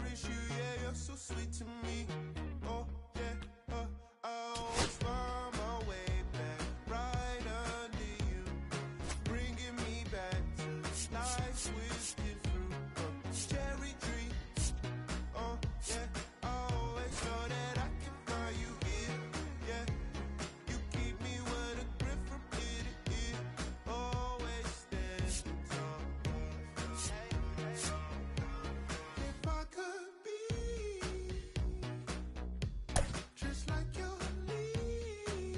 cherish you, yeah, you're so sweet to me. Oh, yeah, I always find my way back right under you, bringing me back to life's twisted fruit. Cherry tree, oh, yeah, I always know that I can find you here, yeah. You keep me with a grip from ear to ear, always standing tall. If I could be just like your leaves,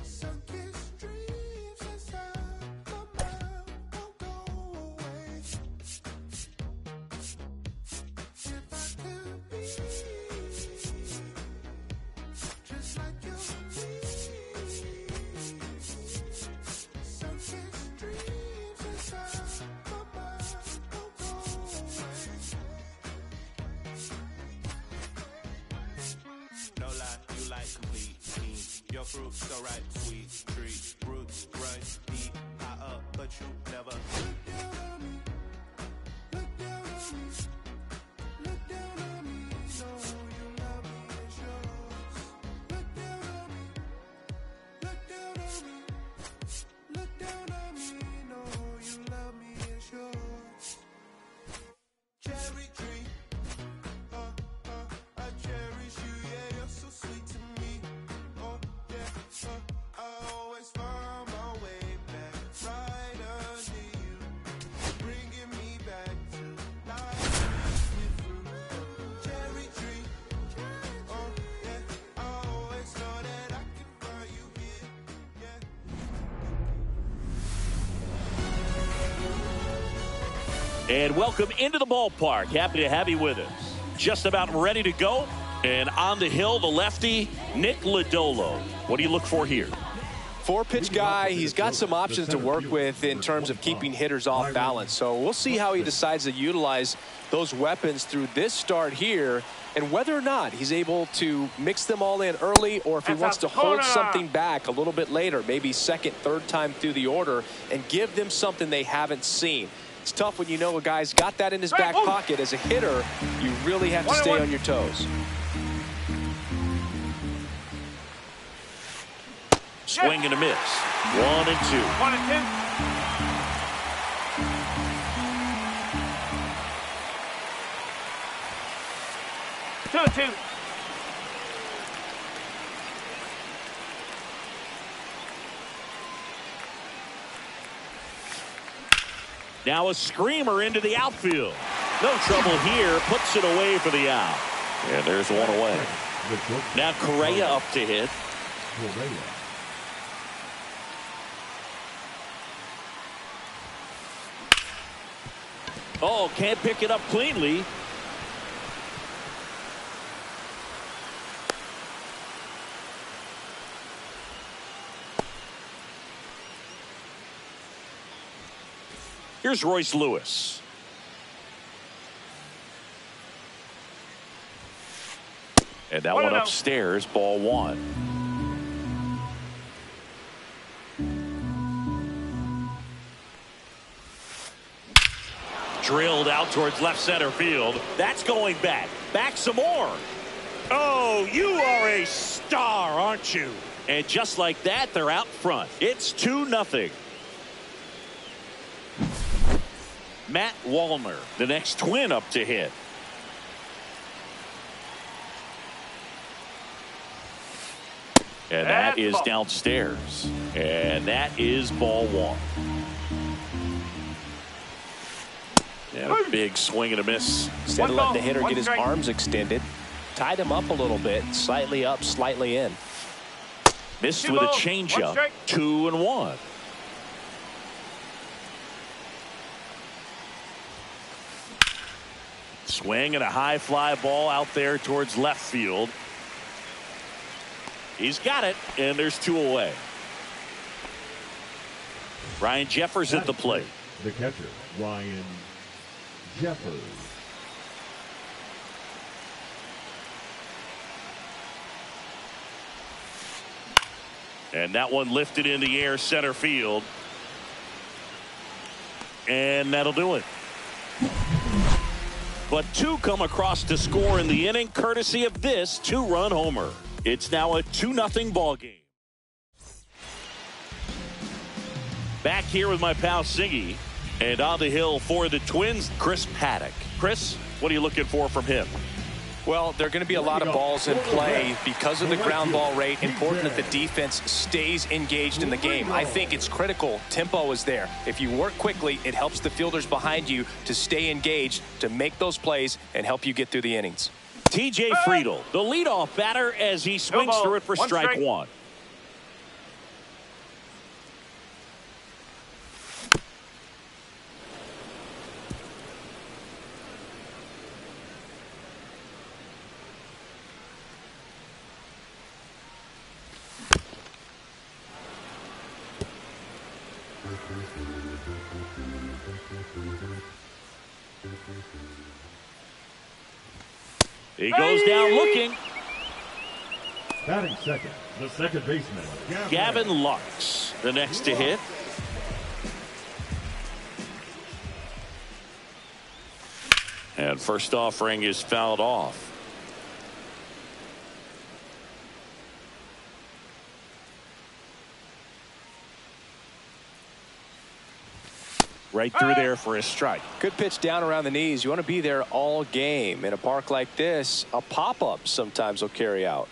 sun-kissed dreams inside my mind won't go away. If I could be just like your leaves, sun-kissed dreams inside my mind won't go away. No lie, you like complete me. Your fruit so right, sweet treat. Roots run deep, high up, but you never look down on me. Look down on me. Look down on me. No, you love me, it's yours. Look down on me. Look down on me. Look down on me. No, you love me, it's yours. Cherry tree. I cherish you, yeah, you're so sweet to me. Oh, yeah, I always find my way back right under you, bringing me back to life with fruit. Cherry tree, oh, yeah, I always know that I can find you here, yeah. And welcome into the ballpark. Happy to have you with us. Just about ready to go. And on the hill, the lefty, Nick Lodolo. What do you look for here? Four-pitch guy. He's got some options to work with in terms of keeping hitters off balance. So we'll see how he decides to utilize those weapons through this start here, and whether or not he's able to mix them all in early, or if he wants to hold something back a little bit later, maybe second, third time through the order, and give them something they haven't seen. It's tough when you know a guy's got that in his back pocket. As a hitter, you really have to stay on your toes. Swing and a miss. 1-2. 1-2. 2-2. Now a screamer into the outfield. No trouble here. Puts it away for the out. And there's one away. Now Correa up to hit. Oh, can't pick it up cleanly. Here's Royce Lewis. And that one upstairs, ball one. Drilled out towards left center field. That's going back. Back some more. Oh, you are a star, aren't you? And just like that, they're out front. It's 2-0. Matt Wallner, the next Twin up to hit. And that is downstairs. And that is ball one. And a big swing and a miss. Instead of letting the hitter get his arms extended, tied him up a little bit, slightly up, slightly in. Missed with a changeup. 2-1. Swing and a high fly ball out there towards left field. He's got it, and there's two away. Ryan Jeffers at the plate. The catcher, Ryan Jeffers. And that one lifted in the air center field. And that'll do it. but 2 come across to score in the inning courtesy of this 2-run homer. It's now a 2-0 ball game. Back here with my pal Siggy, and on the hill for the Twins, Chris Paddock. Chris, what are you looking for from him? Well, there are going to be a lot of balls in play because of the ground ball rate. Important that the defense stays engaged in the game. I think it's critical. Tempo is there. If you work quickly, it helps the fielders behind you to stay engaged, to make those plays, and help you get through the innings. TJ Friedl, the leadoff batter, as he swings through it for strike 1. He goes down looking. Batting second, the second baseman, Gavin Lux, the next to hit. And first offering is fouled off. Right through there for a strike. Good pitch down around the knees. You want to be there all game. In a park like this, a pop-up sometimes will carry out.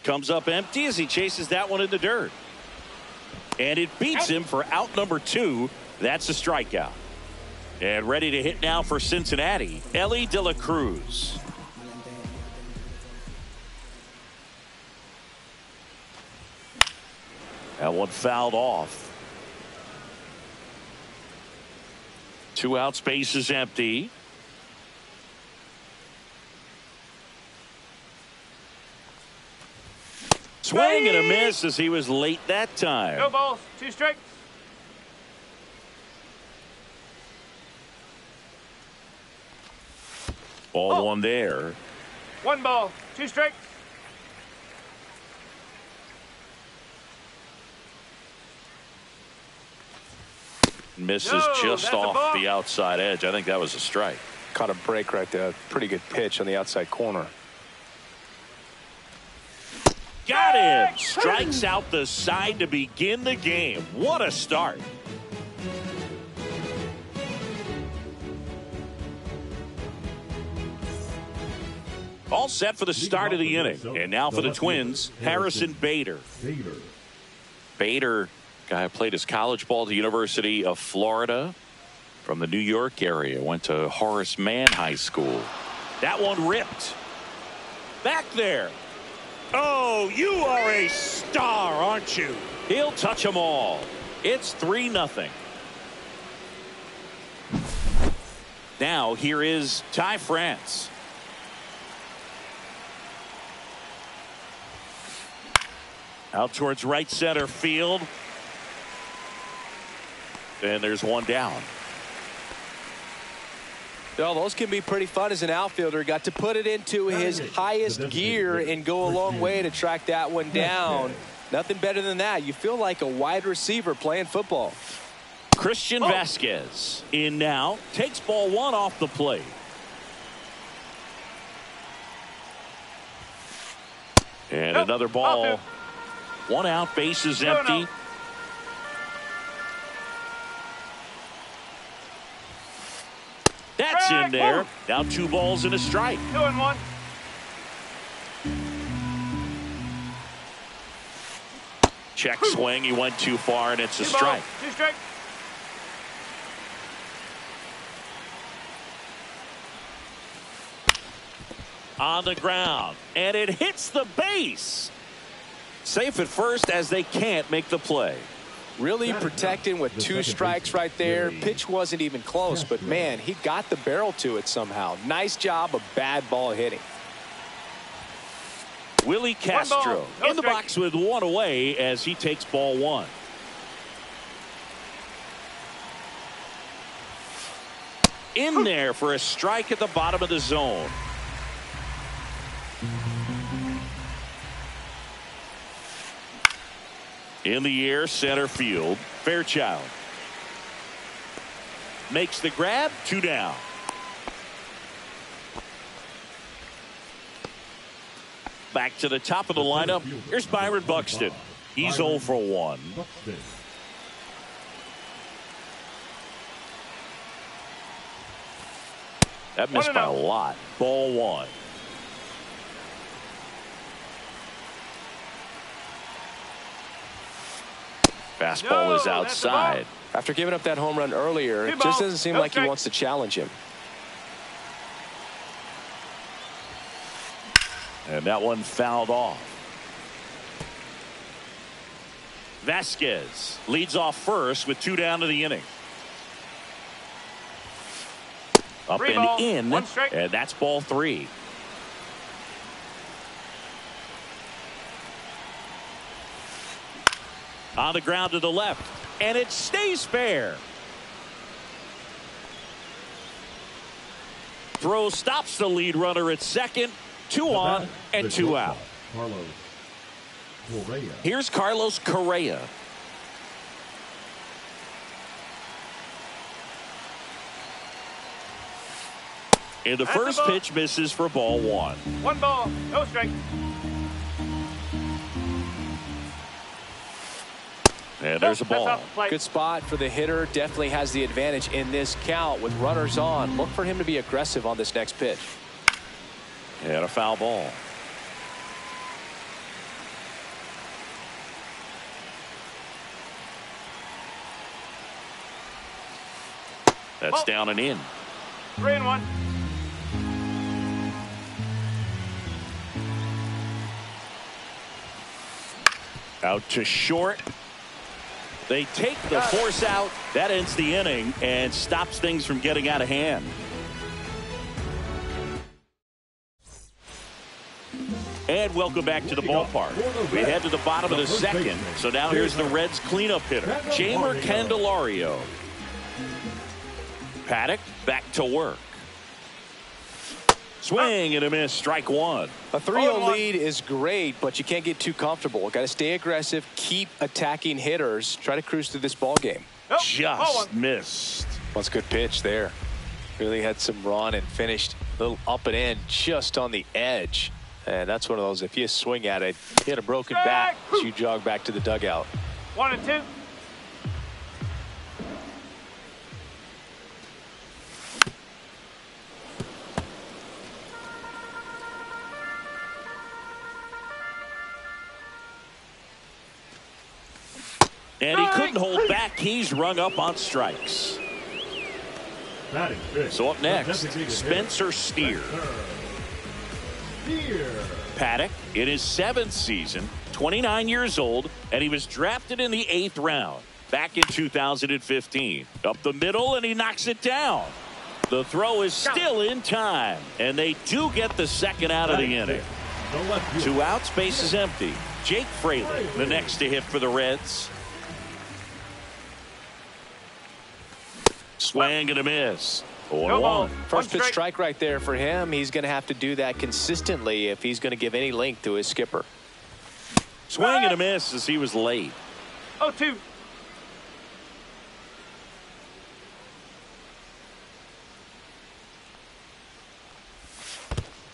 Comes up empty as he chases that one in the dirt. And it beats him for out number 2. That's a strikeout. And ready to hit now for Cincinnati, Ellie De La Cruz. That one fouled off. 2 outs, base is empty. Swing and a miss as he was late that time. No balls, 2 strikes. Ball 1 there. 1 ball, 2 strikes. Misses just off the outside edge. I think that was a strike. Caught a break right there. Pretty good pitch on the outside corner. Got him. Strikes out the side to begin the game. What a start. All set for the start of the inning. And now for the Twins, Harrison Bader. Bader, guy who played his college ball at the University of Florida from the New York area. Went to Horace Mann High School. That one ripped. Back there. Oh, you are a star, aren't you? He'll touch them all. It's 3-0. Now here is Ty France. Out towards right center field. And there's one down. Well, those can be pretty fun as an outfielder. Got to put it into his highest gear and go a long way to track that one down. Nothing better than that. You feel like a wide receiver playing football. Christian Vasquez in now. Takes ball 1 off the plate. And another ball. 1 out, base is empty. That's in there. Now 2 balls and a strike. 2-1. Check swing. He went too far, and it's a strike. 2 strikes. On the ground, and it hits the base. Safe at first as they can't make the play. Really protecting with 2 strikes right there. Pitch wasn't even close, but man, he got the barrel to it somehow. Nice job of bad ball hitting. Willie Castro in the box with 1 away as he takes ball 1. In there for a strike at the bottom of the zone. In the air, center field, Fairchild. makes the grab. 2 down. Back to the top of the lineup. Here's Byron Buxton. He's 0 for 1. That missed by a lot. Ball 1. Fastball is outside. After giving up that home run earlier, it just doesn't seem like he wants to challenge him. And that one fouled off. Vasquez leads off first with 2 down to the inning. Up and in, and that's ball 3. On the ground to the left, and it stays fair. Throw stops the lead runner at second. 2 on and 2 out. Here's Carlos Correa. And the first pitch misses for ball 1. 1 ball, no strike. And there's a ball. Good spot for the hitter. Definitely has the advantage in this count with runners on. Look for him to be aggressive on this next pitch. And a foul ball. That's down and in. 3-1. Out to short. They take the force out. That ends the inning and stops things from getting out of hand. And welcome back to the ballpark. We head to the bottom of the second. So now here's the Reds cleanup hitter, Jeimer Candelario. Paddock back to work. Swing and a miss, strike 1. A 3-0 lead is great, but you can't get too comfortable. Got to stay aggressive, keep attacking hitters, try to cruise through this ball game. Just missed. That's a good pitch there. Really had some run and finished a little up and in just on the edge. And that's one of those, if you swing at it, hit a broken bat, you jog back to the dugout. 1 and 2. And he couldn't hold back. He's rung up on strikes. So up next, Spencer Steer. Paddock in his 7th season, 29 years old, and he was drafted in the 8th round back in 2015. Up the middle, and he knocks it down. The throw is still in time, and they do get the second out of the inning. 2 outs, base is empty. Jake Fraley, the next to hit for the Reds. Swing and a miss. 0-1. First pitch strike right there for him. He's going to have to do that consistently if he's going to give any length to his skipper. Swing and a miss as he was late. 0-2.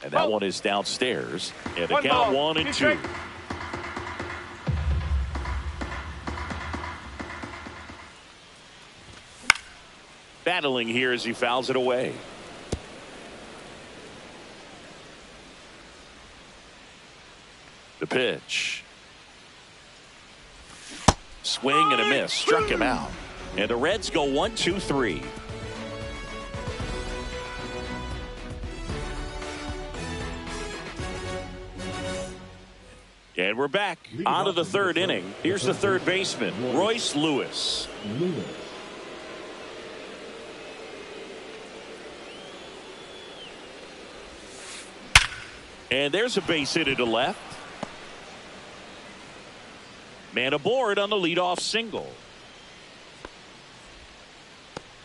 And that one is downstairs. And the count 1 and 2. Battling here as he fouls it away. The pitch. Swing and a miss. Struck him out. And the Reds go 1-2-3. And we're back on to the 3rd inning. Here's the 3rd baseman, Royce Lewis. And there's a base hit to left. Man aboard on the leadoff single.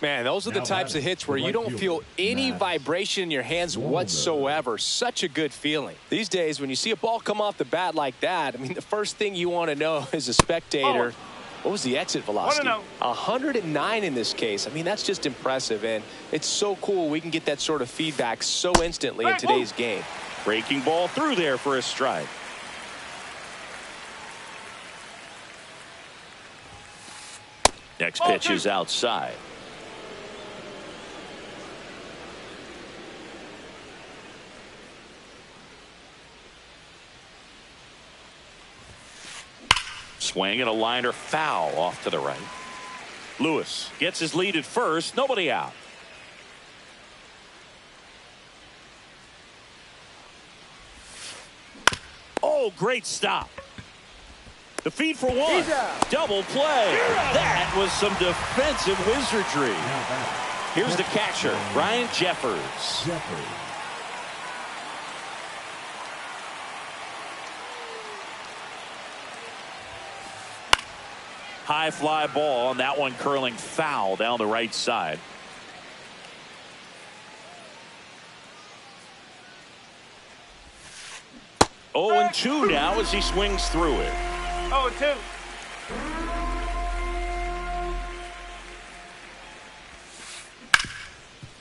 Man, those are the types of hits where you don't feel any vibration in your hands whatsoever. Such a good feeling. These days, when you see a ball come off the bat like that, I mean, the first thing you want to know as a spectator What was the exit velocity? 1-0. 109 in this case. I mean, that's just impressive, and it's so cool we can get that sort of feedback so instantly in today's game. Breaking ball through there for a strike. Next pitch is outside. Swing and a liner foul off to the right. Lewis gets his lead at first. Nobody out. Oh, great stop. The feed for one. Double play. That was some defensive wizardry. Here's the catcher, Ryan Jeffers. High fly ball, and that one curling foul down the right side. Oh, and 2 now as he swings through it. 0-2.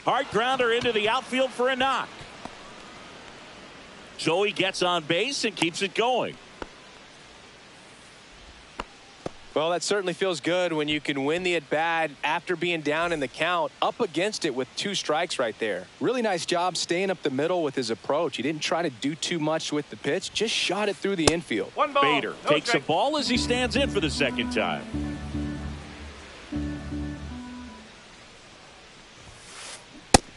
Hard grounder into the outfield for a knock. So he gets on base and keeps it going. Well, that certainly feels good when you can win the at-bat after being down in the count, up against it with 2 strikes right there. Really nice job staying up the middle with his approach. He didn't try to do too much with the pitch, just shot it through the infield. 1 ball. Bader takes a ball as he stands in for the second time.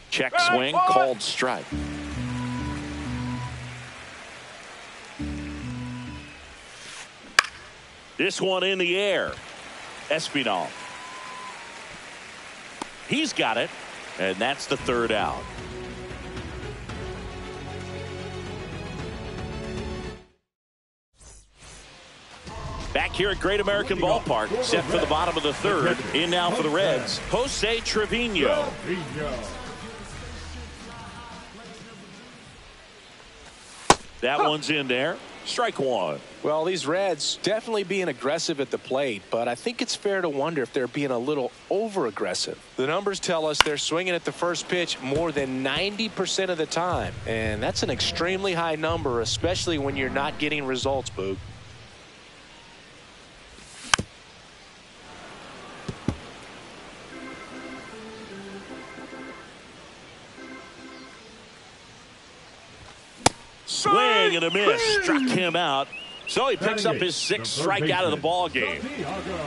Check swing, called strike. This one in the air. Espinal. He's got it, and that's the 3rd out. Back here at Great American Ballpark, set for the bottom of the 3rd. In now for the Reds, Jose Trevino. That one's in there. Strike 1. Well, these Reds definitely being aggressive at the plate, but I think it's fair to wonder if they're being a little over-aggressive. The numbers tell us they're swinging at the first pitch more than 90% of the time, and that's an extremely high number, especially when you're not getting results, Boog. Swing and a miss. Struck him out. So he picks up his 6th strikeout of the ball game.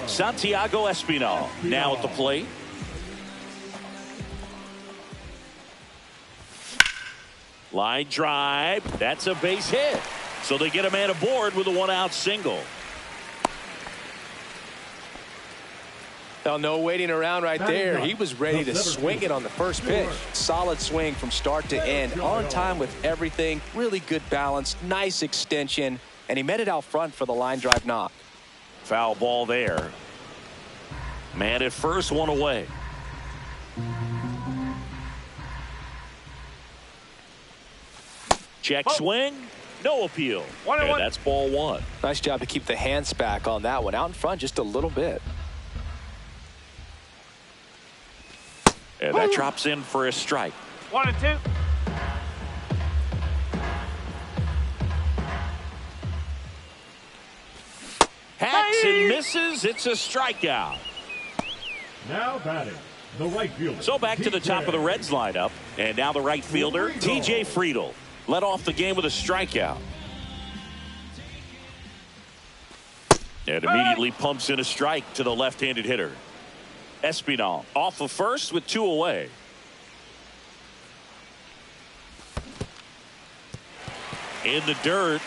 Santiago Espinal now at the plate. Line drive. That's a base hit. So they get a man aboard with a 1-out single. Now, no waiting around right there. He was ready to swing it on the first pitch. Solid swing from start to end. On time with everything. Really good balance. Nice extension. And he met it out front for the line drive knock. Foul ball there. Man at first, 1 away. Check swing. No appeal. And that's ball 1. Nice job to keep the hands back on that one. Out in front just a little bit. And that drops in for a strike. 1-2. Hacks and misses. It's a strikeout. Now batting, the right fielder. So back to the top of the Reds lineup. And now the right fielder, TJ Friedl. Led off the game with a strikeout. And immediately pumps in a strike to the left-handed hitter. Espinal off of first with 2 away. In the dirt.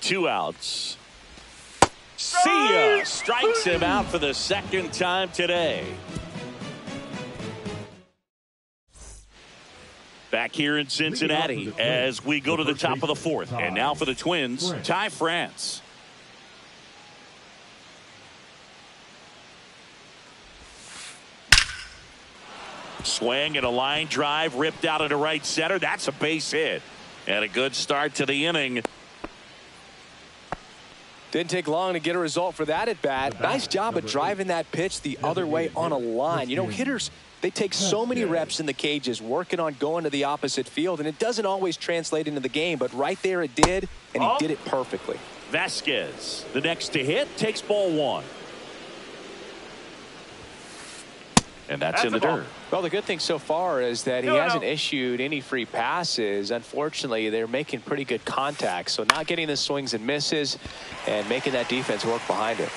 Two outs. See ya. Strikes him out for the 2nd time today. Back here in Cincinnati as we go to the top of the 4th. And now for the Twins, Ty France. Swing and a line drive ripped out into right center. That's a base hit. And a good start to the inning. Didn't take long to get a result for that at bat. Nice job of driving that pitch the other way on a line. You know, hitters, they take so many reps in the cages working on going to the opposite field, and it doesn't always translate into the game, but right there it did, and he did it perfectly. Vasquez, the next to hit, takes ball one. And that's in the dirt. Well, the good thing so far is that he hasn't issued any free passes. Unfortunately, they're making pretty good contact, so not getting the swings and misses and making that defense work behind it.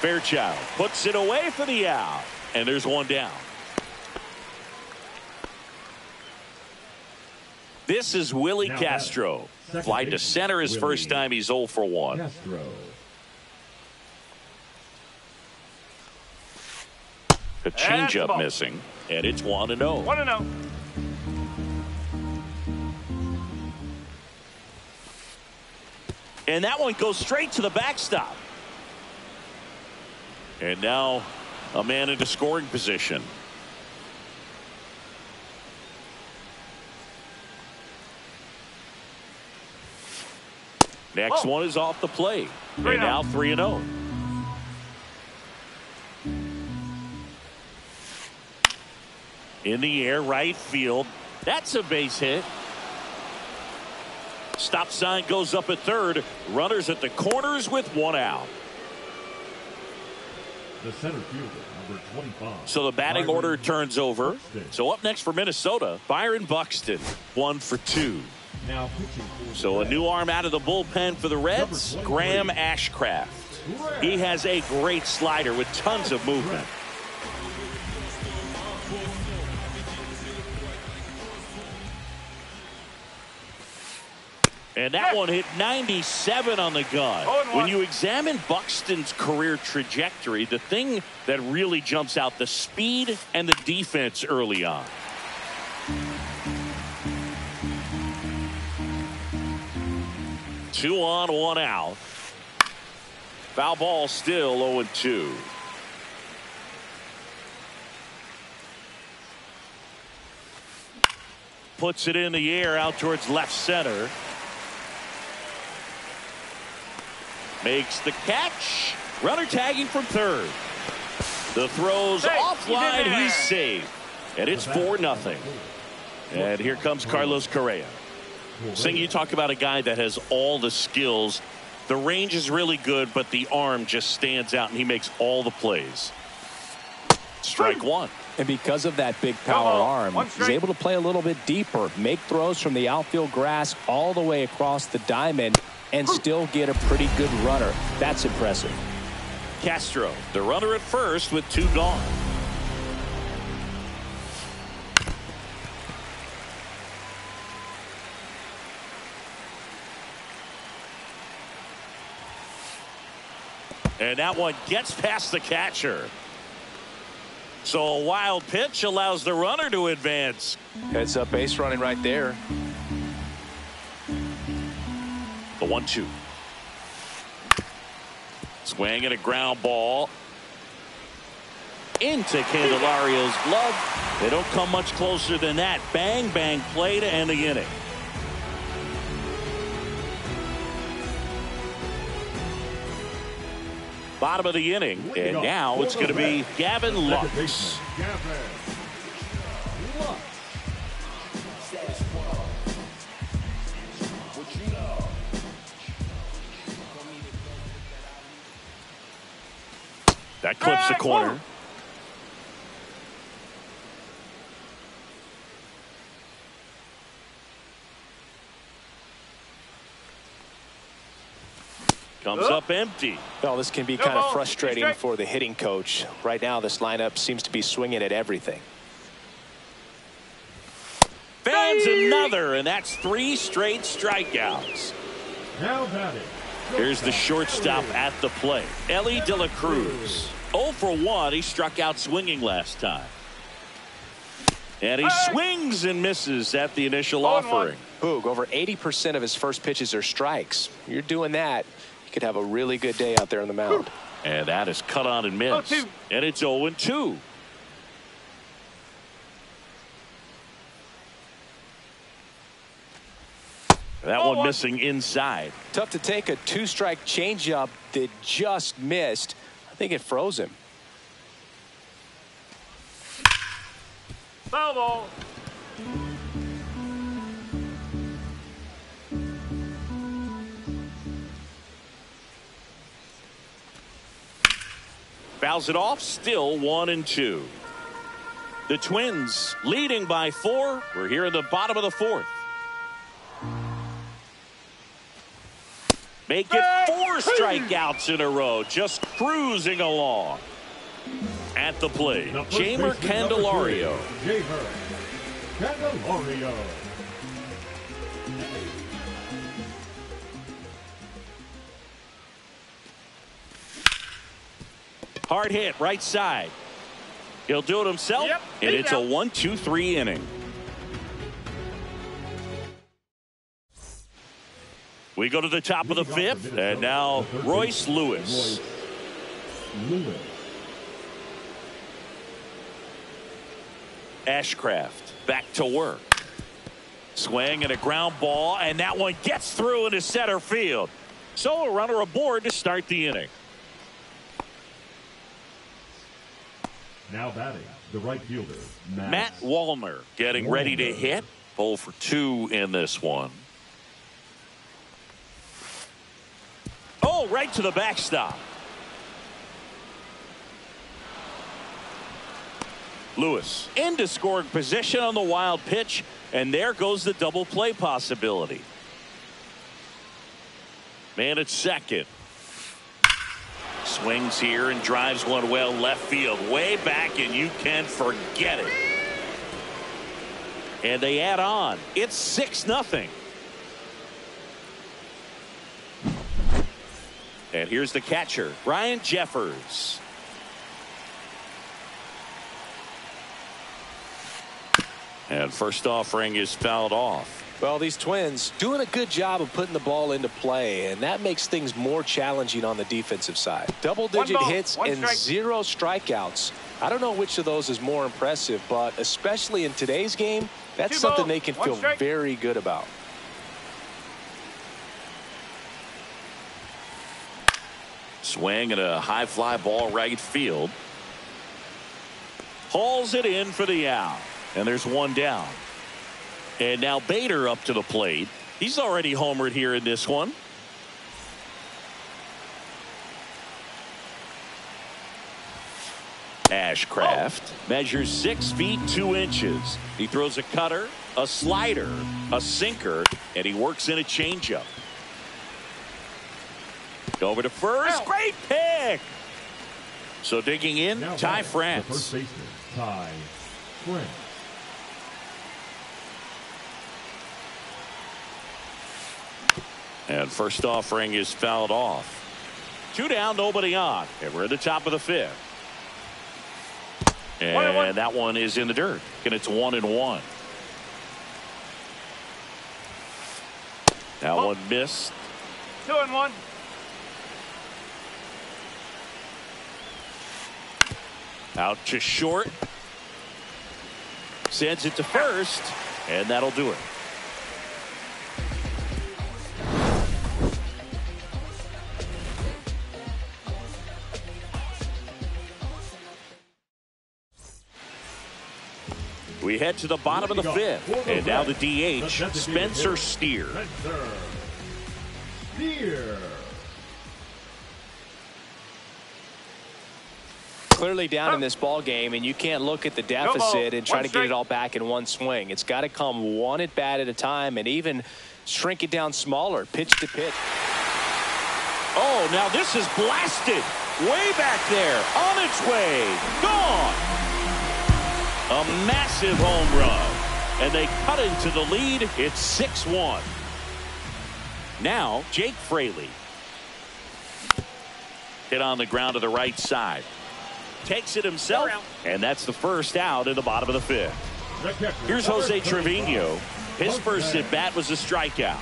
Fairchild puts it away for the out, and there's one down. This is Willie Castro. Fly to center his first time. He's 0 for 1. Castro. The changeup missing, and it's 1-0. 1-0. And that one goes straight to the backstop. And now a man into scoring position. Next one is off the plate. And now 3-0. In the air, right field. That's a base hit. Stop sign goes up at third. Runners at the corners with one out. The center fielder, number 25. So the batting order turns over. So up next for Minnesota, Byron Buxton, 1 for 2. Now pitching for So a new arm out of the bullpen for the Reds, Graham Ashcraft. He has a great slider with tons of movement. And that one hit 97 on the gun. When you examine Buxton's career trajectory, the thing that really jumps out, the speed and the defense early on. Two on, one out. Foul ball still 0-2. Puts it in the air out towards left center. Makes the catch. Runner tagging from third. The throw's offline. He's safe. And it's 4-0. And here comes Carlos Correa. Sing, you talk about a guy that has all the skills. The range is really good, but the arm just stands out, and he makes all the plays. Strike one. And because of that big power arm, he's able to play a little bit deeper, make throws from the outfield grass all the way across the diamond, and still get a pretty good runner. That's impressive. Castro, the runner at first with 2 gone. And that one gets past the catcher. So a wild pitch allows the runner to advance. It's a base running right there. The 1-2. Swing and a ground ball into Candelario's glove. They don't come much closer than that. Bang, bang play to end the inning. Bottom of the inning, and now it's going to be Gavin Lux. That clips the corner. Comes up empty. Well, this can be kind of frustrating for the hitting coach. Right now, this lineup seems to be swinging at everything. Fans another, and that's 3 straight strikeouts. Now batting. Here's the shortstop at the plate, Ellie De La Cruz. 0 for 1. He struck out swinging last time. And he swings and misses at the initial offering. Boog, over 80% of his first pitches are strikes. You're doing that, you could have a really good day out there on the mound. And that is cut on and missed. And it's 0-2. That one missing inside. Tough to take a two-strike changeup that just missed. I think it froze him. Foul ball. Fouls it off, still 1-2. The Twins leading by 4. We're here in the bottom of the 4th. Make it 4 strikeouts in a row, just cruising along. At the plate, Jamer Candelario. Jamer Candelario. Hard hit, right side. He'll do it himself, and it's a 1-2-3 inning. We go to the top of the 5th, and now Royce Lewis. Ashcraft back to work. Swing and a ground ball, and that one gets through into center field. So a runner aboard to start the inning. Now batting, the right fielder, Matt Wallner getting ready to hit. 0 for 2 in this one. Oh, right to the backstop. Lewis into scoring position on the wild pitch, and there goes the double play possibility. Man at second. Swings here and drives one well left field, way back, and you can forget it. And they add on. It's 6-0. And here's the catcher, Ryan Jeffers. And first offering is fouled off. Well, these Twins doing a good job of putting the ball into play, and that makes things more challenging on the defensive side. Double-digit hits and 0 strikeouts. I don't know which of those is more impressive, but especially in today's game, that's something they can feel very good about. Swing and a high fly ball right field. Hauls it in for the out. And there's one down. And now Bader up to the plate. He's already homered here in this one. Ashcraft measures 6 feet 2 inches. He throws a cutter, a slider, a sinker, and he works in a changeup. Over to first. Great pick. So digging in, Ty France. The first baseman, Ty France. And first offering is fouled off. 2 down, nobody on. And we're at the top of the 5th. And that one is in the dirt. And it's 1-1. That one missed. 2-1. Out to short. Sends it to first. And that'll do it. We head to the bottom of the 5th. And now the DH, Spencer Steer. Clearly down in this ball game, and you can't look at the deficit and try to get it all back in one swing. It's got to come one at bat at a time, and even shrink it down smaller, pitch to pitch. Oh, now this is blasted way back there, on its way, gone. A massive home run, and they cut into the lead. It's 6-1. Now Jake Fraley hit on the ground to the right side. Takes it himself, and that's the first out in the bottom of the 5th. Here's Jose Trevino. His first at bat was a strikeout.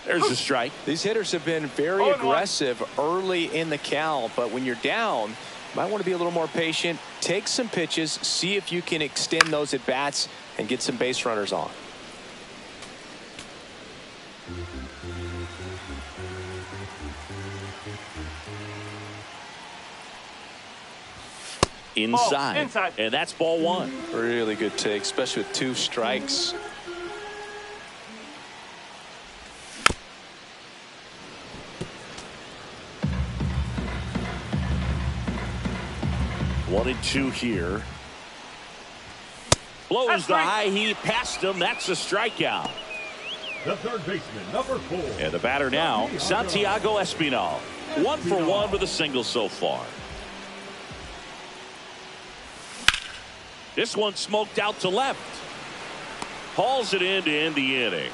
There's a strike. These hitters have been very aggressive early in the count, but when you're down, you might want to be a little more patient. Take some pitches, see if you can extend those at bats and get some base runners on. Inside. Inside. And that's ball one. Really good take, especially with 2 strikes. One and two here. Blows the high heat past him. That's a strikeout. The third baseman, number 4. And the batter now, Santiago Espinal. 1 for 1 with a single so far. This one smoked out to left. Hauls it in to end the inning.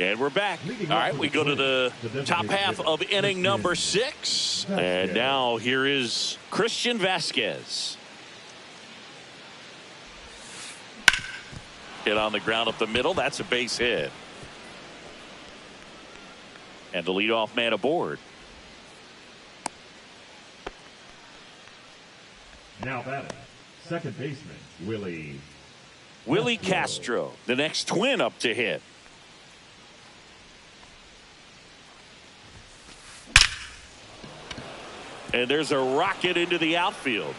And we're back. All right, we go to the top half of inning number 6. And now here is Christian Vasquez. Hit on the ground up the middle. That's a base hit. And the leadoff man aboard. Now batting, second baseman, Willie Castro, the next twin up to hit. And there's a rocket into the outfield.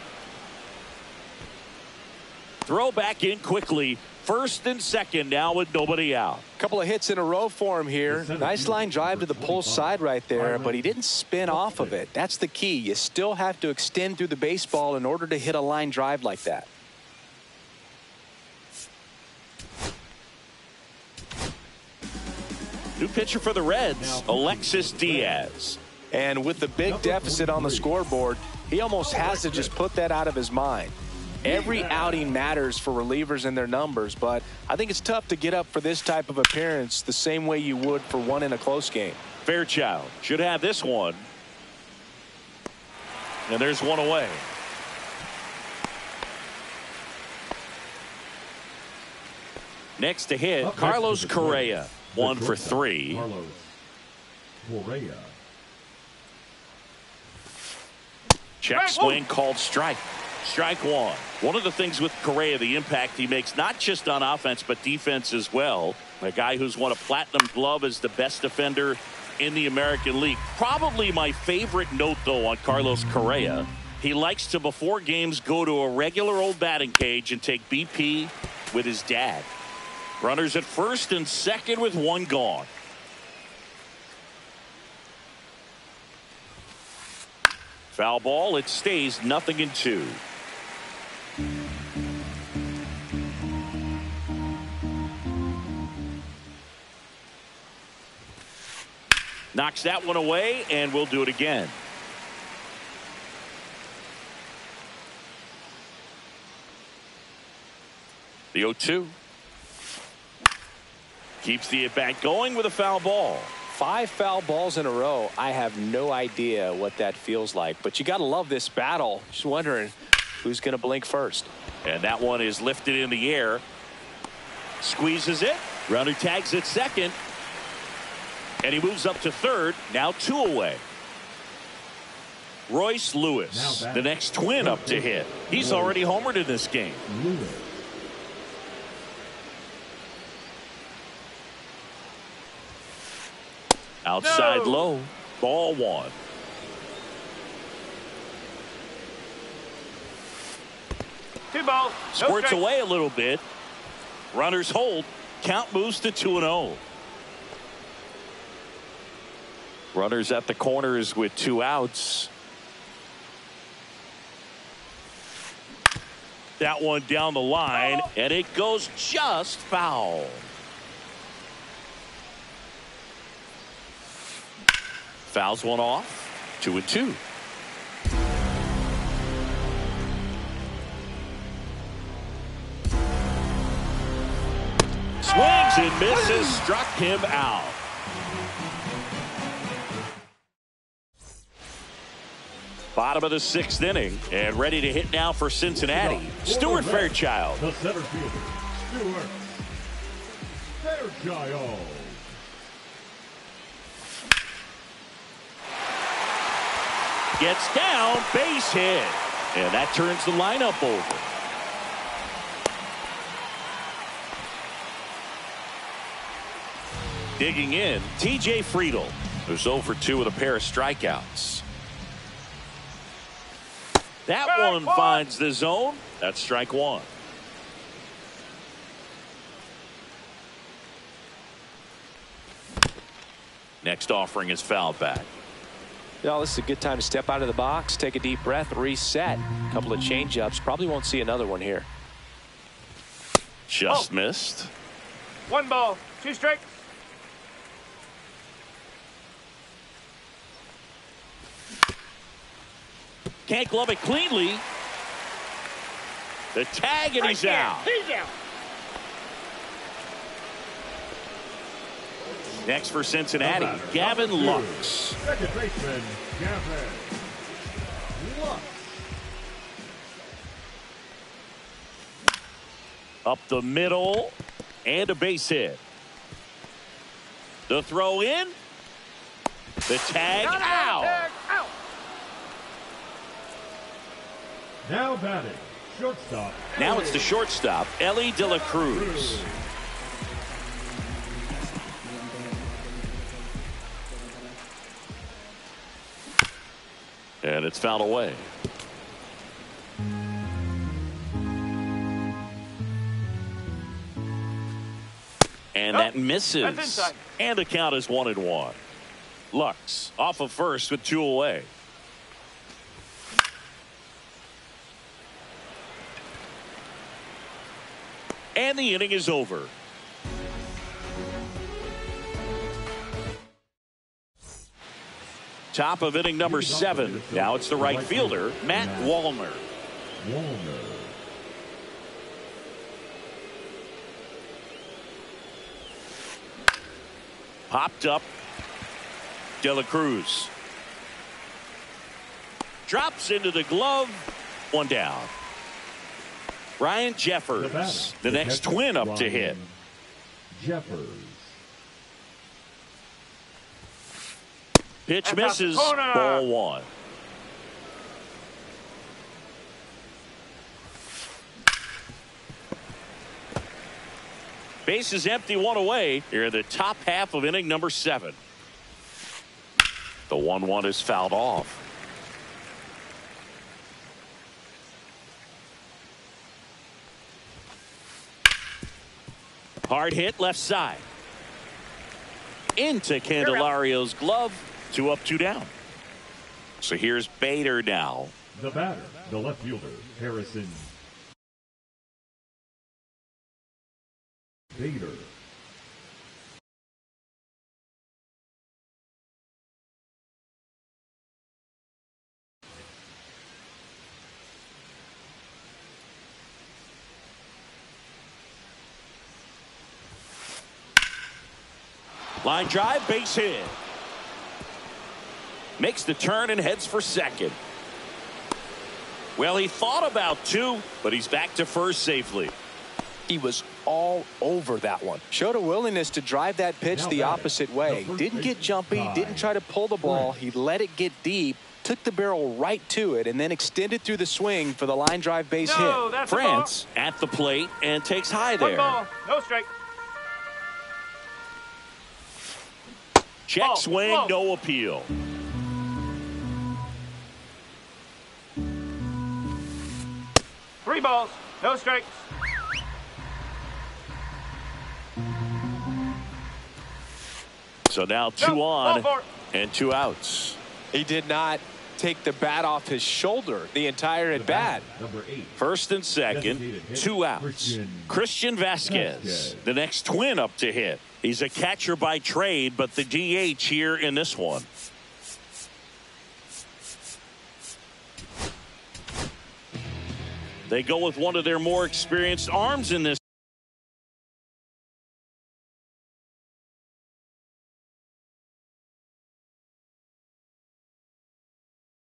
Throw back in quickly. First and second now with nobody out. Couple of hits in a row for him here. Nice line drive to the pull side right there, but he didn't spin off of it. That's the key. You still have to extend through the baseball in order to hit a line drive like that. New pitcher for the Reds, Alexis Diaz. And with the big deficit on the scoreboard, he almost has to just put that out of his mind. Every outing matters for relievers and their numbers, but I think it's tough to get up for this type of appearance the same way you would for one in a close game. Fairchild should have this one. And there's one away. Next to hit, Carlos Correa. 1 for 3. Carlos Correa. Check swing called strike. Strike one. One of the things with Correa, the impact he makes not just on offense but defense as well. A guy who's won a platinum glove as the best defender in the American League. Probably my favorite note though on Carlos Correa. He likes to before games go to a regular old batting cage and take BP with his dad. Runners at first and second with one gone. Foul ball. It stays 0-2. Knocks that one away, and we'll do it again. The 0-2. Keeps the at-bat going with a foul ball. 5 foul balls in a row. I have no idea what that feels like, but you got to love this battle. Just wondering who's going to blink first. And that one is lifted in the air. Squeezes it. Runner tags at second. And he moves up to third. Now 2 away. Royce Lewis, the next twin up to hit. He's already homered in this game. Outside low. Ball 1. Two balls. No Squirts strikes. away a little bit. Runners hold. Count moves to 2-0. Runners at the corners with 2 outs. That one down the line, and it goes just foul. Fouls one off. 2-2. Swings and misses. Struck him out. Bottom of the 6th inning, and ready to hit now for Cincinnati. Stuart Fairchild. The center fielder, Stuart Fairchild. gets down, base hit. And that turns the lineup over. Digging in, TJ Friedl, who's 0 for 2 with a pair of strikeouts. That one finds the zone. That's strike one. Next offering is fouled back. Yeah, this is a good time to step out of the box, take a deep breath, reset. A couple of changeups. Probably won't see another one here. Just missed. 1 ball, 2 strikes. Can't glove it cleanly. The tag, and he's out. He's out. Next for Cincinnati, Gavin Lux. Second baseman, Gavin Lux. Up the middle, and a base hit. The throw in. The tag, out. Tag, out. Now batting, shortstop. Now it's the shortstop, Ellie De La Cruz. And it's fouled away. And that misses. That's inside. And the count is 1-1. Lux off of first with 2 away. And the inning is over. Top of inning number 7. Now it's the right fielder, Matt Wallner. Warner. Popped up. De La Cruz. Drops into the glove. 1 down. Ryan Jeffers, the next twin up to hit. Jeffers. Pitch That's misses. out the corner. Ball 1. Base is empty, 1 away. Here in the top half of inning number 7. The 1-1 is fouled off. Hard hit left side. Into Candelario's glove. 2 up, 2 down. So here's Bader now. The batter, the left fielder, Harrison Bader. Line drive, base hit. Makes the turn and heads for second. Well, he thought about 2, but he's back to first safely. He was all over that one. Showed a willingness to drive that pitch the opposite way. Didn't get jumpy, didn't try to pull the ball. He let it get deep, took the barrel right to it, and then extended through the swing for the line drive base hit. That's France at the plate and takes high 1 there. ball, no strike. Check Ball, swing, ball. no appeal. Three balls, no strikes. So now 2 No, on ball 4. and 2 outs. He did not take the bat off his shoulder the entire at bat. Number 8. First and second, 2 outs. Christian Vasquez, the next twin up to hit. He's a catcher by trade, but the DH here in this one. They go with one of their more experienced arms in this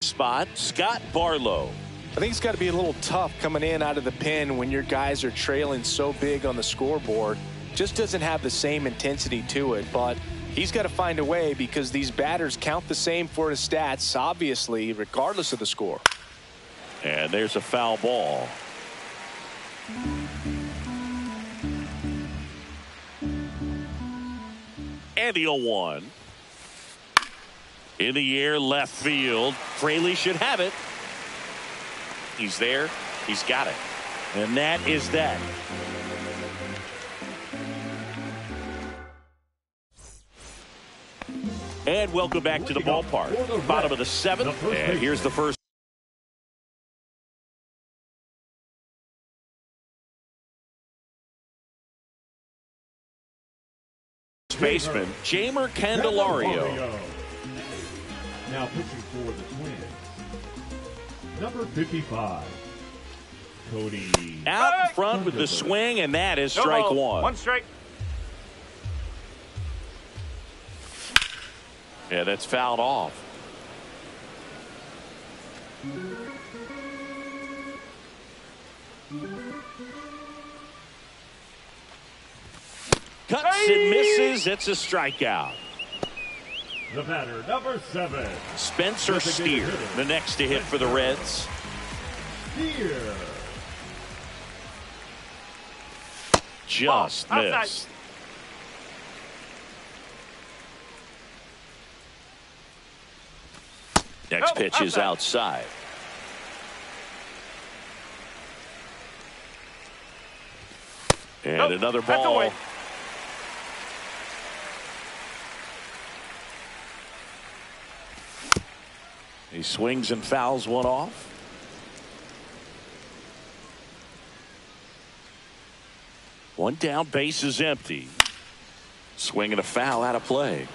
spot, Scott Barlow. I think it's got to be a little tough coming in out of the pen when your guys are trailing so big on the scoreboard. Just doesn't have the same intensity to it, but He's got to find a way because these batters count the same for his stats, obviously, regardless of the score. And there's a foul ball. And the 0-1. In the air, left field. Fraley should have it. He's there. He's got it. And that is that. And welcome back to the ballpark. Bottom of the 7th. And here's the first. Baseman, Jamer Candelario. Now pitching for the Twins, number 55, Cody. Out in front with the swing, and that is strike one. One strike. Yeah, that's fouled off. Cuts and misses. It's a strikeout. The batter, number 7, Spencer Steer, the next to hit for the Reds. Steer. Just Outside. missed. Next pitch is outside. And another ball. He swings and fouls one off. One down, base is empty. Swing and a foul out of play.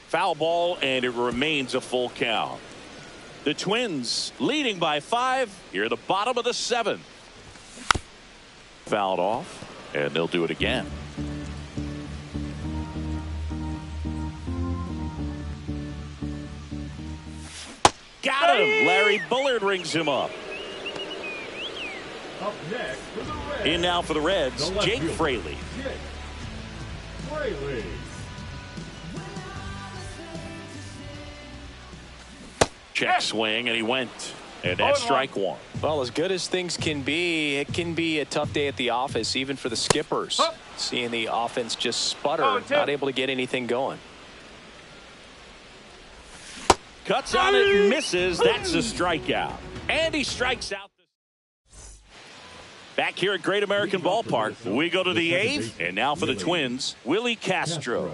Foul ball, and it remains a full count. The Twins leading by 5 here at the bottom of the 7th. Fouled off. And they'll do it again. Got him. Larry Bullard rings him up. Up next for the Reds. In now for the Reds, Jake Fraley. Jake Fraley. Check swing, and he went. And that's strike one. Well, as good as things can be, it can be a tough day at the office, even for the skippers. Seeing the offense just sputter, not able to get anything going. Cuts on it and misses. That's a strikeout. And he strikes out. Back here at Great American Ballpark, we go to the 8th. And now for the Twins, Willie Castro.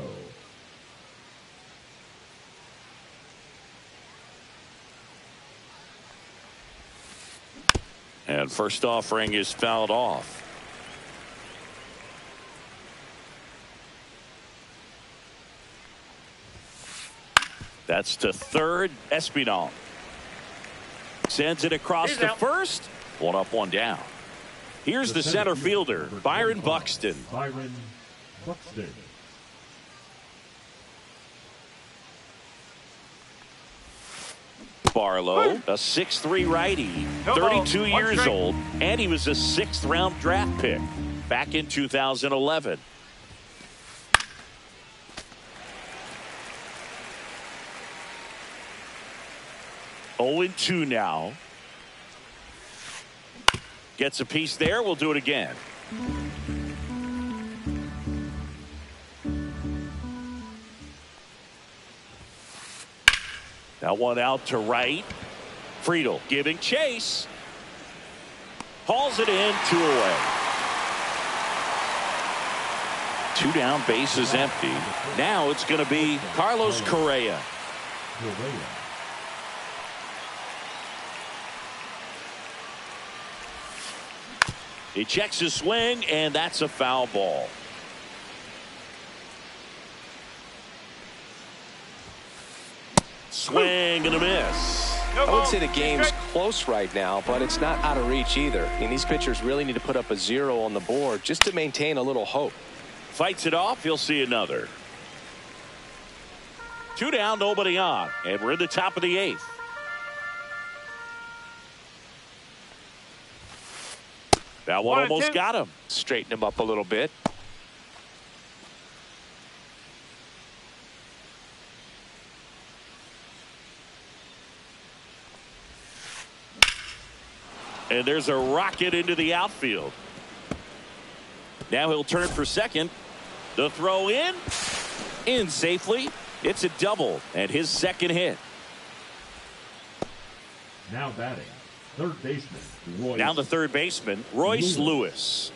And first offering is fouled off. That's to third. Espinal sends it across to first. One up, one down. Here's the center fielder, Byron Buxton. Byron Buxton. Barlow, a 6'3" righty, 32 years old, and he was a 6th round draft pick back in 2011. Oh, 0-2 now. Gets a piece there. We'll do it again. Now one out to right. Friedel giving chase. Hauls it in, 2 away. 2 down, base is empty. Now it's going to be Carlos Correa. He checks his swing, and that's a foul ball. Swing and a miss. I would say the game's close right now, but it's not out of reach either. I mean, these pitchers really need to put up a 0 on the board just to maintain a little hope. Fights it off. He'll see another. 2 down, nobody on. And we're in the top of the 8th. That one 1-2. almost got him. Straighten him up a little bit. And there's a rocket into the outfield. Now he'll turn for second. The throw in safely. It's a double and his second hit. Now batting, third baseman, Royce. Down the third baseman, Royce Lewis.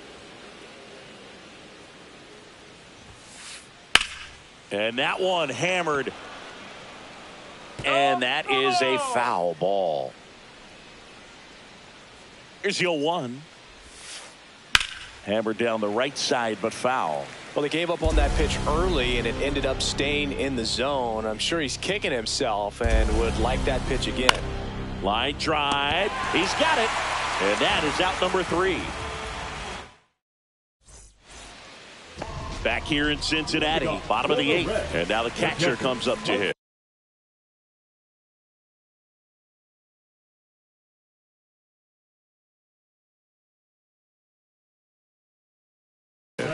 And that one hammered. And that is a foul ball. Here's your 1. Hammered down the right side, but foul. Well, they gave up on that pitch early, and it ended up staying in the zone. I'm sure he's kicking himself and would like that pitch again. Line drive. He's got it. And that is out number 3. Back here in Cincinnati, bottom of the 8th. And now the catcher comes up to hit.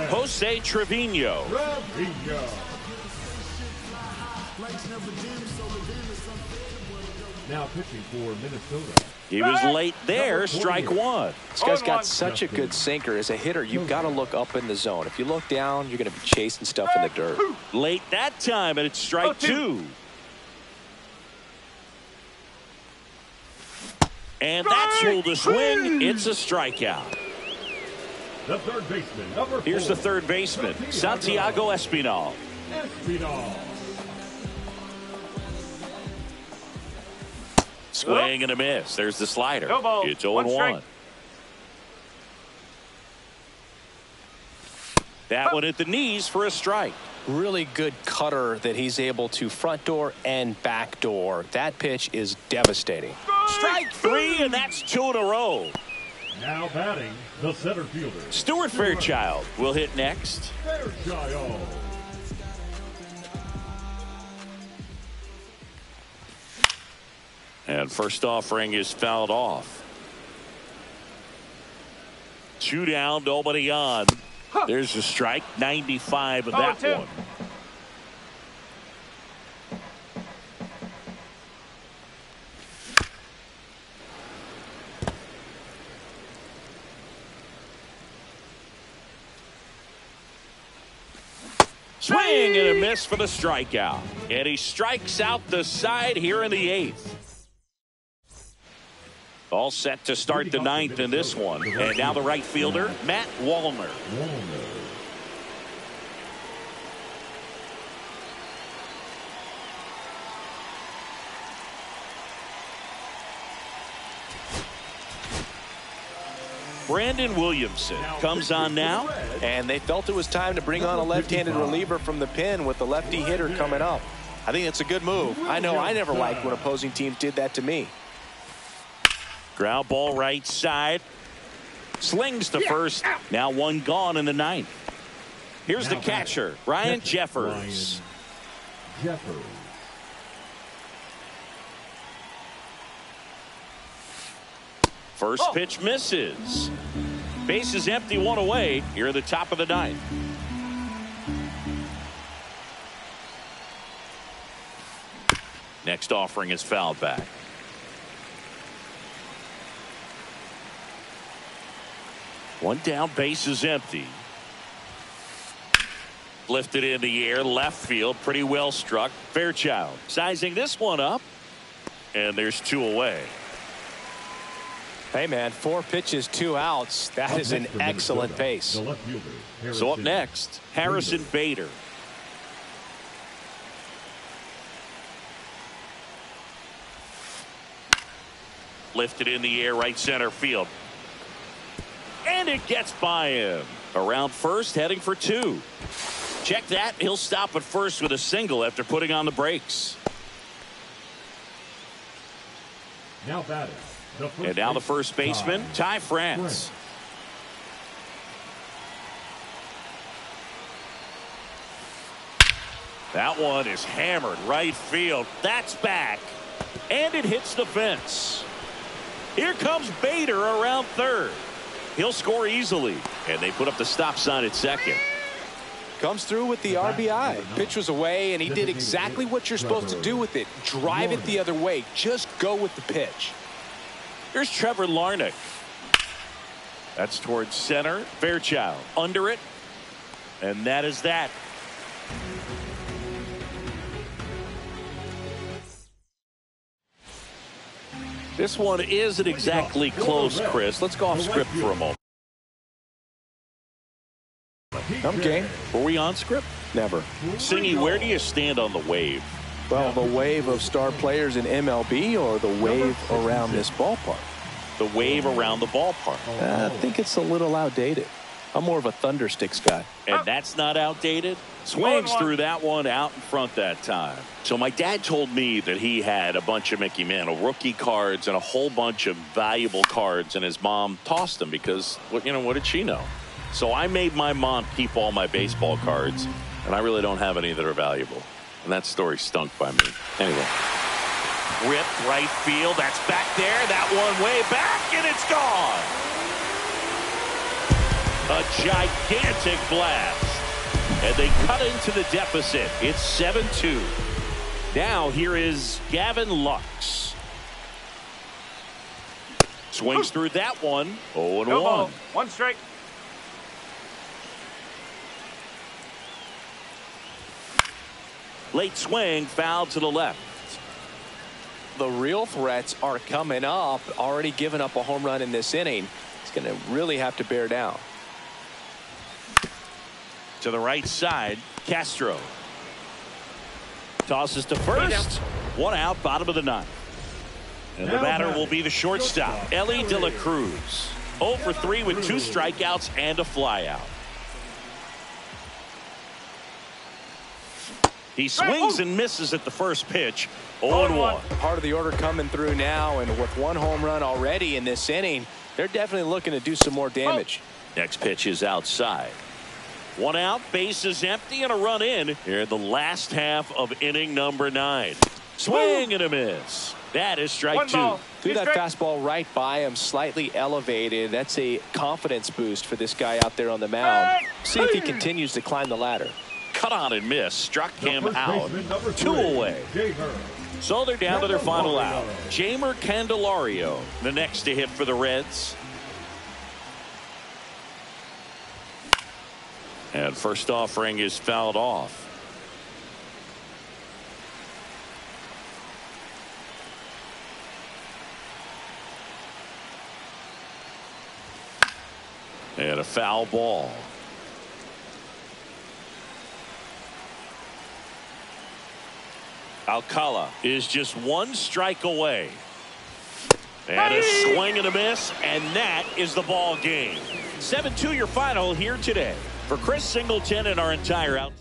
Jose Trevino. Now pitching for Minnesota. He was late there. Strike 1. This guy's got such a good sinker. As a hitter, you've got to look up in the zone. If you look down, you're going to be chasing stuff in the dirt. Late that time, and it's strike 2. And that's ruled a swing. It's a strikeout. The third baseman, number 4. Here's the third baseman, Santiago Espinal. Swing and a miss. There's the slider. No ball. It's 0-1. That one at the knees for a strike. Really good cutter that he's able to front door and back door. That pitch is devastating. Strike 3, and that's 2 in a row. Now batting, the center fielder, Stuart Fairchild will hit next. Fairchild. And first offering is fouled off. 2 down, nobody on. There's a strike, 95 of that one. Swing and a miss for the strikeout. And he strikes out the side here in the 8th. All set to start the 9th in this one. And now the right fielder, Matt Wallner. Brandon Williamson comes on now. And they felt it was time to bring on a left-handed reliever from the pen with the lefty hitter coming up. I think it's a good move. I know I never liked when opposing teams did that to me. Ground ball right side. Slings to first. Now 1 gone in the 9th. Here's the catcher, Ryan Jeffers. First pitch misses. Base is empty, 1 away. Here at the top of the 9th. Next offering is fouled back. One down, base is empty. Lifted in the air, left field, pretty well struck. Fairchild sizing this one up. And there's 2 away. Hey, man, 4 pitches, 2 outs. That is an excellent pace. So up next, Harrison Bader. Lifted in the air, right center field. And it gets by him. Around first, heading for 2. Check that. He'll stop at first with a single after putting on the brakes. Now batting. And now the first baseman, Ty France. That one is hammered right field. That's back. And it hits the fence. Here comes Bader around third. He'll score easily, and they put up the stop sign at second. Comes through with the RBI. Pitch was away, and he did exactly what you're supposed to do with it. Drive it the other way. Just go with the pitch. Here's Trevor Larnach. That's towards center. Fairchild under it. And that is that. This one isn't exactly close, Chris. Let's go off script for a moment. I'm game. Were we on script? Never. Singy, where do you stand on the wave? Well, the wave of star players in MLB or the wave around this ballpark? The wave around the ballpark. I think it's a little outdated. I'm more of a Thundersticks guy. And that's not outdated? Swings through that one out in front that time. So my dad told me that he had a bunch of Mickey Mantle rookie cards and a whole bunch of valuable cards, and his mom tossed them because, what did she know? So I made my mom keep all my baseball cards, and I really don't have any that are valuable. And that story stunk by me. Anyway. Ripped right field. That's back there. That one way back, and it's gone. A gigantic blast. And they cut into the deficit. It's 7-2. Now here is Gavin Lux. Swings through that one. 0-1. No ball. One strike. Late swing, foul to the left. The real threats are coming up. Already given up a home run in this inning. He's going to really have to bear down. To the right side, Castro. Tosses to first. One out, bottom of the ninth. And the batter will be the shortstop, Ellie De La Cruz. 0 for 3 with 2 strikeouts and a flyout. He swings and misses at the first pitch. 0-1. Part of the order coming through now, and with 1 home run already in this inning, they're definitely looking to do some more damage. Next pitch is outside. 1 out, bases empty, and a run in here in the last half of inning number 9. Swing and a miss. That is strike 2. Threw that fastball right by him, slightly elevated. That's a confidence boost for this guy out there on the mound. See if he continues to climb the ladder. Cut on and miss. Struck him out. 2 away. So they're down to their final out. Jamer Candelario, the next to hit for the Reds. And first offering is fouled off. And a foul ball. Alcala is just 1 strike away. And a swing and a miss, and that is the ball game. 7-2 your final here today. For Chris Singleton and our entire out.